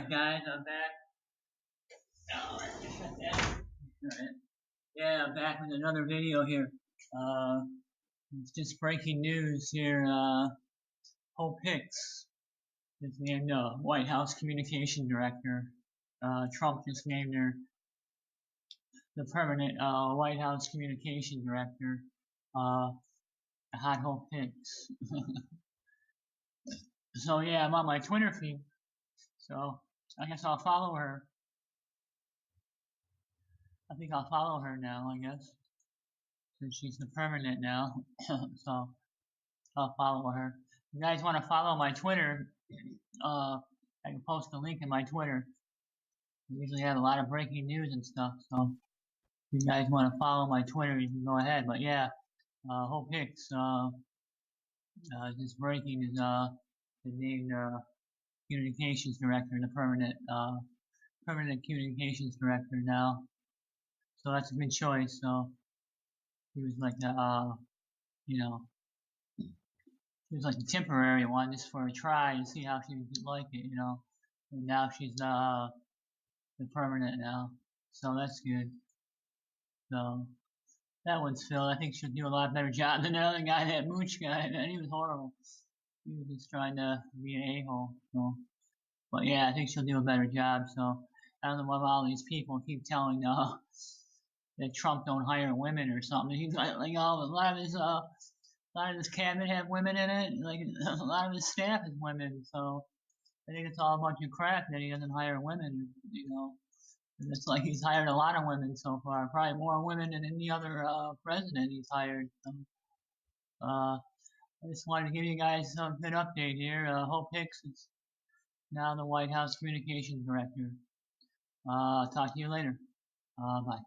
Alright guys, I'm back. Alright. Yeah, I'm back with another video here. It's just breaking news here. Hope Hicks is named White House Communication Director. Trump just named her the permanent White House Communication Director. Hot Hope Hicks. So yeah, I'm on my Twitter feed. So I guess I'll follow her. I think I'll follow her now, I guess, since she's the permanent now. So I'll follow her. If you guys want to follow my Twitter, I can post a link in my Twitter. I usually have a lot of breaking news and stuff, so if you guys want to follow my Twitter, you can go ahead. But yeah, Hope Hicks, just breaking is named Communications Director, the permanent Communications Director now. So that's a good choice. So he was like the, he was like the temporary one just for a try and see how she would like it, And now she's the permanent now. So that's good. So that one's filled. I think she'll do a lot better job than the other guy, that Mooch guy. Man, he was horrible. He was just trying to be an a-hole. So, but yeah, I think she'll do a better job. So I don't know what all these people keep telling that Trump don't hire women or something. He's like a lot of his cabinet have women in it. Like a lot of his staff is women. So I think it's all a bunch of crap that he doesn't hire women. And it's like he's hired a lot of women so far, probably more women than any other president he's hired. So, I just wanted to give you guys a good update here. Hope Hicks is now the White House Communications Director. Talk to you later. Bye.